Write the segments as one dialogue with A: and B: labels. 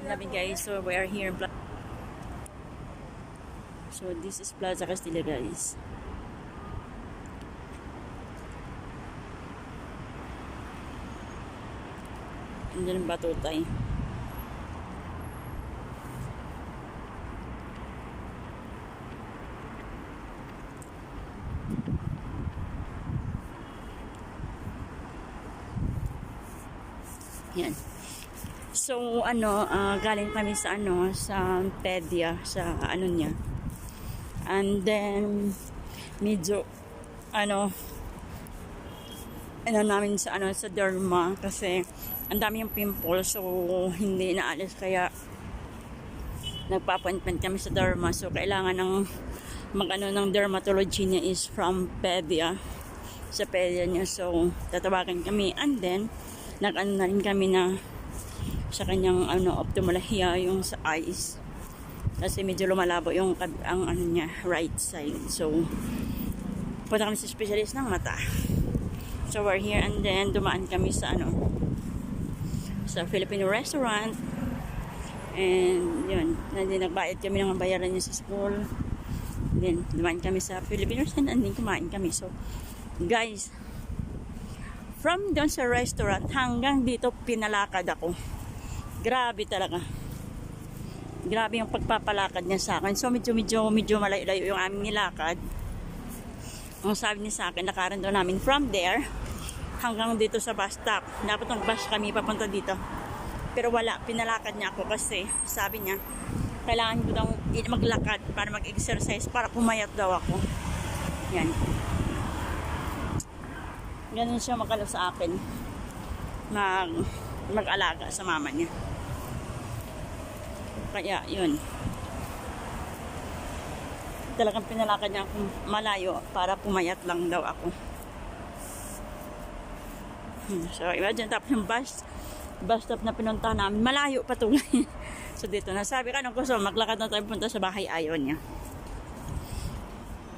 A: Labi guys, so we are here in Plaza. So this is Plaza Castilla guys. Andiyan ang Batutay. Yan. So galing kami sa sa Pedia, sa niya. And then medyo namin sa sa derma kasi ang dami yung pimple, so hindi naalis, kaya nagpa-appointment kami sa derma. So kailangan ng ng dermatology niya is from Pedia, sa Pedia niya. So tatawagan kami, and then na rin kami na sa kanyang ophthalmology, yung sa eyes, kasi medyo lumalabo yung ang niya, right side. So punta kami sa specialist ng mata. So we're here, and then dumaan kami sa sa Filipino restaurant, and yun, nagbayad kami ng bayaran niya sa school. Then dumaan kami sa Filipino restaurant, and then kumain kami. So guys, from doon sa restaurant hanggang dito pinalakad ako. Grabe talaga. Grabe yung pagpapalakad niya sa akin. So medyo malayo-layo yung aming nilakad. Ang sabi niya sa akin, lakaran daw namin from there hanggang dito sa bus stop. Dapat mag-bus kami papunta dito. Pero wala, pinalakad niya ako kasi sabi niya, kailangan ko daw maglakad para mag-exercise, para pumayat daw ako. Yan. Ganun siya magkalo sa akin. Mag-alaga sa mama niya. Kaya, yun. Talagang pinalakad niya akong malayo para pumayat lang daw ako. So, imagine, tapos yung bus stop na pinuntahan namin, malayo pa tuloy. So, dito na. Sabi ka, gusto, maglakad na tayo punta sa bahay, ayaw niya.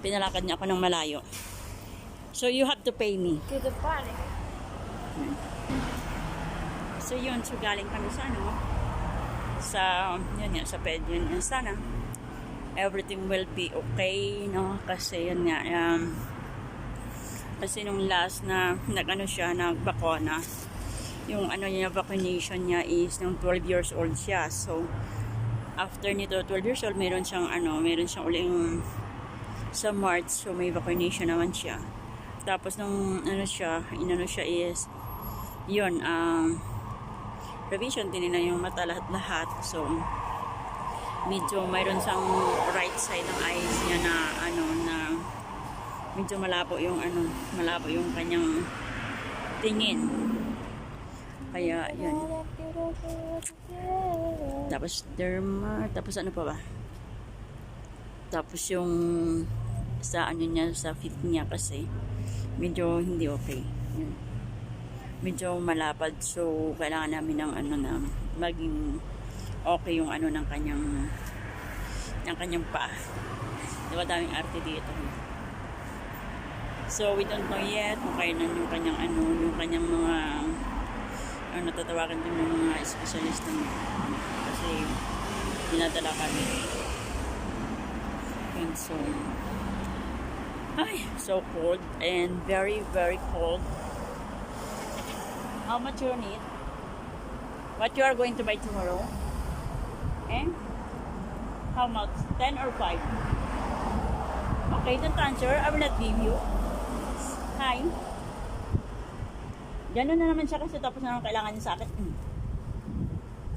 A: Pinalakad niya ako ng malayo. So, you have to pay me.
B: To the party.
A: So, yun. So, galing kami sa sa Pedion. Sana everything will be okay, no? Kasi yun nga, kasi nung last na nagbakuna, yung niya, vaccination niya is nung 12 years old siya. So after nito 12 years old, meron siyang uling sa March, so may vaccination naman siya. Tapos nung siya is yun, revision, tinignan yung mata lahat. So medyo mayroon siyang right side ng eyes niya na na medyo malabo yung kanyang tingin. Kaya yan. Tapos derma, tapos pa ba? Tapos yung sa niya, sa fit niya, kasi medyo hindi okay. Yan. Medyo malapad, so kailangan namin ng na maging okay yung ng kanyang paa. Diba daming arte dito. So we don't know yet kung kailan yung kanyang yung kanyang mga tatawagan din ng mga specialist niya. Kasi dinadala kami. And so so cold and very very cold. How much you need? What you are going to buy tomorrow? And how much? 10 or 5? Okay, don't answer. I will not give you. Hi. Gano'n na naman siya kasi tapos na naman kailangan niya sa akin.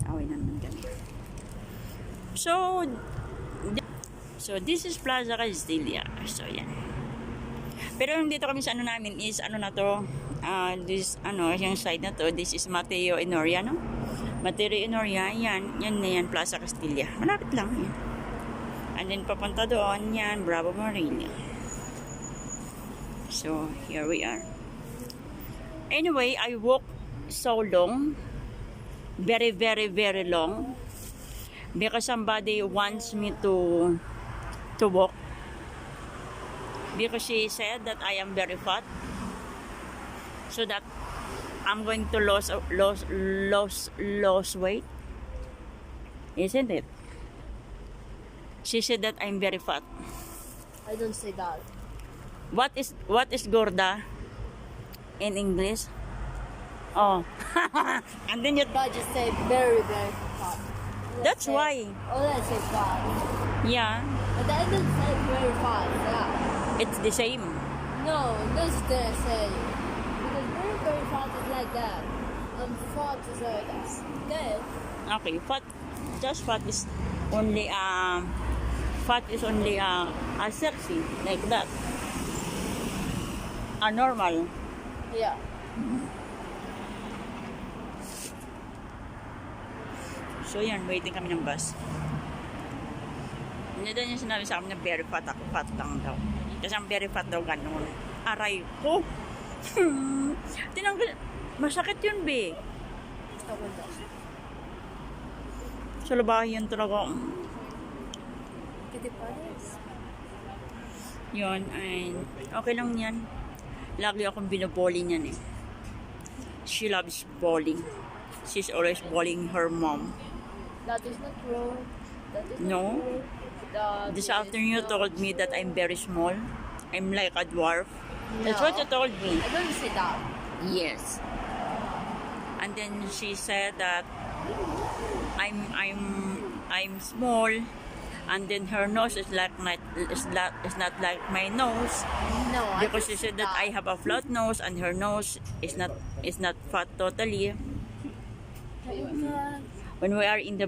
A: Away na naman kami. So this is Plaza Castilla. So yan. Pero yung dito kami sa namin is na to, this yung side na to, this is Mateo Enoria, no? Mateo Enoria, yan na yan, Plaza Castilla. Malapit lang yan. And then papunta doon, yan, Bravo Marilla. So here we are. Anyway, I walked so long, very very very long, because somebody wants me to walk, because she said that I am very fat, so that I'm going to lose weight. Isn't it? She said that I'm very fat.
B: I don't say that.
A: What is gorda in English? Oh. And then you
B: But just say very, very fat.
A: that's why.
B: Oh, let's say fat.
A: Yeah,
B: But I don't say very fat. Yeah.
A: it's the same.
B: No, that's what I say. Because very, very fat is like that. Fat is like that. Then,
A: Okay, fat is only sexy like that. Normal.
B: yeah.
A: So yan, waiting kami ng bus. Hindi daw niya sinabi sa akin na very fat ako, fat lang daw. Kasi ang very fat daw ganun. Aray ko. Tinanggal. Masakit yun, be.
B: Ako daw.
A: Sa labahin yan talaga.
B: Kitty Paris.
A: Yun, ay okay lang yan. Lagi akong binoboli niyan eh. She loves bowling. She's always bowling her mom.
B: That is not true. That is
A: No.
B: not true. That
A: This
B: is
A: afternoon you
B: not
A: told me that I'm very small. I'm like a dwarf. That's
B: No.
A: what you told me.
B: I don't say that.
A: Yes. And then she said that I'm small, and then her nose is not like my nose,
B: No,
A: because she said that I have a flat nose and her nose is not fat totally. When we are in the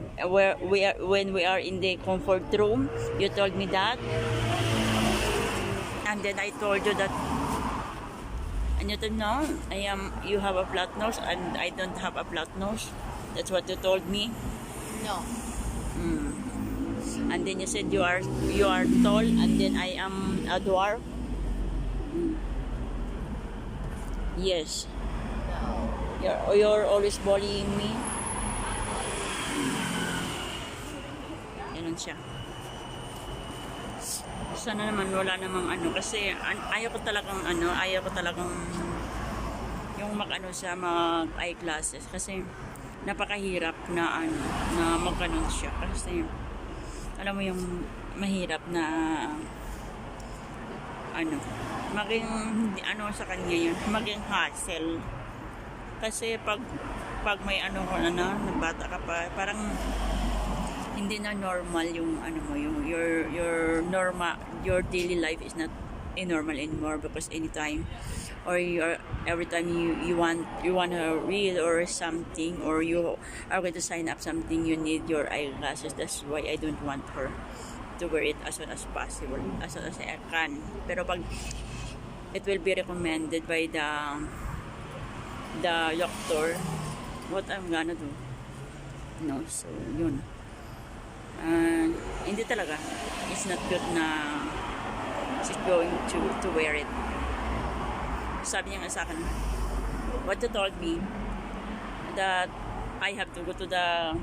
A: when we are in the comfort room, you told me that, and then I told you that. And you told no, you have a flat nose and I don't have a flat nose. That's what you told me.
B: No.
A: And then you said you are tall, and then I am a dwarf. Yes.
B: No.
A: You're always bullying me. Ganun siya. Sana naman wala namang kasi ayaw ko talagang yung sa mag eyeglasses kasi napakahirap na na magkanon siya kasi alam mo yung mahirap na maging sa kanya yun, maging hassle kasi pag may bata ka pa, parang hindi na normal yung your daily life is not normal anymore, because anytime or every time you want to read or something, or you are going to sign up something, you need your eyeglasses. That's why I don't want her to wear it as soon as possible, as soon as I can. Pero pag it will be recommended by the doctor, what I'm gonna do? No, so yun. Hindi talaga. It's not good na she's going to wear it. Sabi niya nga sa akin, what you told me that I have to go to the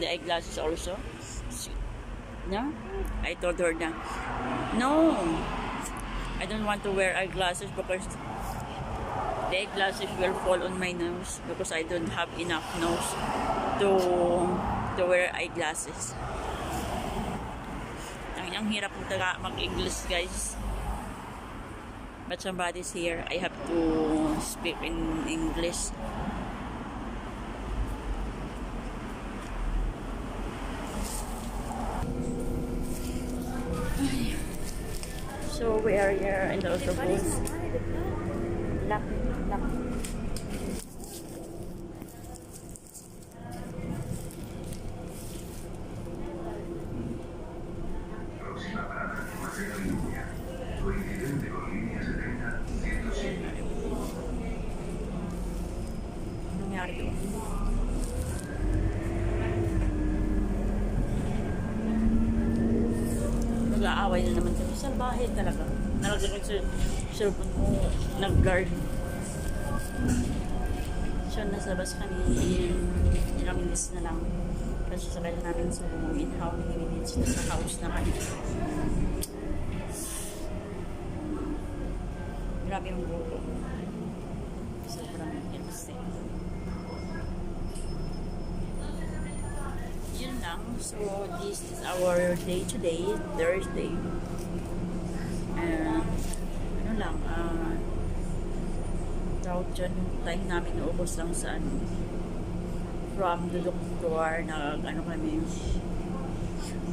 A: eyeglasses also. No? I told her that no, I don't want to wear eyeglasses because the eyeglasses will fall on my nose, because I don't have enough nose to wear eyeglasses. Ang hirap mag-English, guys. But somebody's here. I have to speak in English. So we are here in the Oslo. Lock. Nangyari doon. Nag-aaway na naman kami. Salbahe talaga. Nalagay ko sa cellphone ko, nag-guard. So, nasa labas kami, ilang minutes na lang. Kasi sakay namin sa in how many minutes na sa house na kami. Grabe yung buko. Sobrang insane. Yun lang. So, this is our day today, Thursday. Ano lang, tawag dyan, yung time namin naubos lang sa ano, from the doctor, ano kami,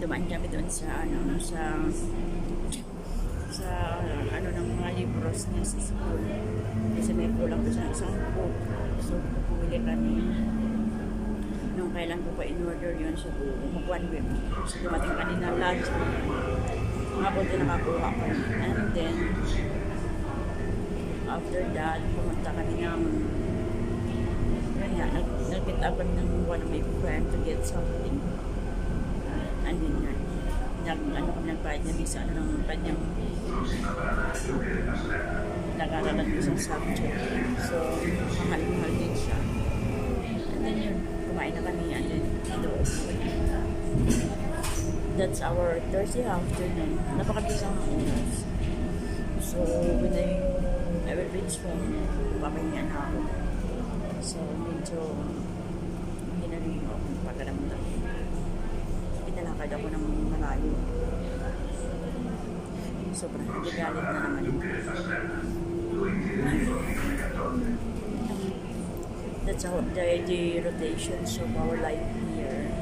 A: dumaan kami doon sa ano, sa ano ng mga libros niya sa school. Kasi may kulang doon sa isang book. So, pumili kami. Nung kailan ko pa in-order yun, so one week. So, dumating kanina lunch. Mga punto na makuha ko. And then, after that, pumunta kami ng nag-meet up kami ng one of my friend to get something. And then, nagbayad na sa ano ng kanyang nag-aaralan ko sa subject. So, mahal-mahal din siya. And then yun, kumain na kami and then that's our Thursday afternoon. Napakabisang oras. So, when I will reach home, papahinga na ako. So, medyo hinalino akong pagkaramdam. Pinalakad ako ng malayo. Sobrang nagalit na naman. That's how the rotations of our life here.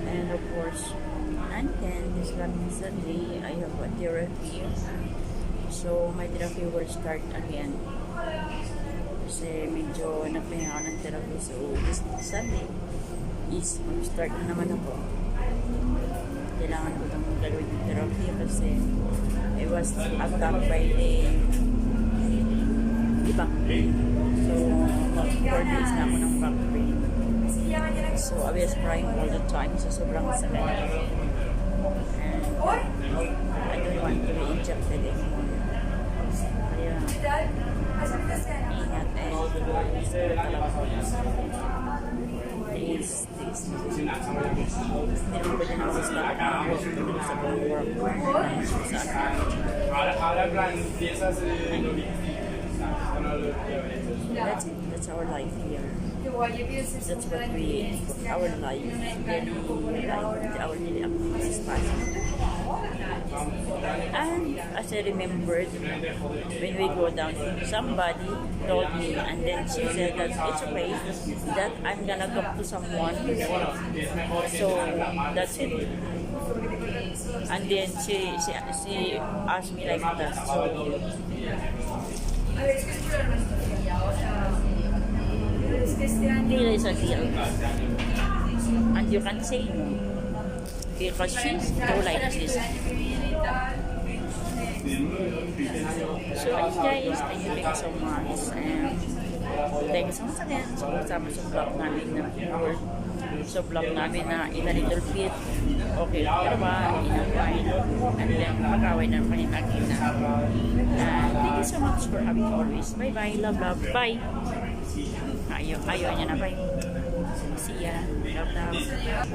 A: And of course, and then this coming Sunday, I have a therapy. So, my therapy will start again. Kasi medyo nagpahinga ako ng therapy. So, this Sunday is mag-start na naman ako. Kailangan ko itong gagawin ng therapy kasi I was attacked by the back pain. So, 4 days na ako ng back pain. So, I was crying all the time. So, sobrang sakit. And I don't want to be injected anymore. Kaya, ingat eh. So, talaga this. Hindi mo pwede na ako sa work. That's it. That's our life here. That's what we, our life, our daily activities possible. And as I remembered, when we go down, somebody told me, and then she said that it's okay, that I'm gonna talk to someone. So that's it. And then she asked me like that. So deal is a deal, and you can say no because she's too like this. So guys, thank you so much, and thank you so much again sa kasama sa vlog namin na work. So vlog namin na in a little bit okay, pero ba in a while and then mag-away na kami nakita. And thank you so much for having always. Bye bye, love, bye. Ayaw niya na, bye. See ya, love.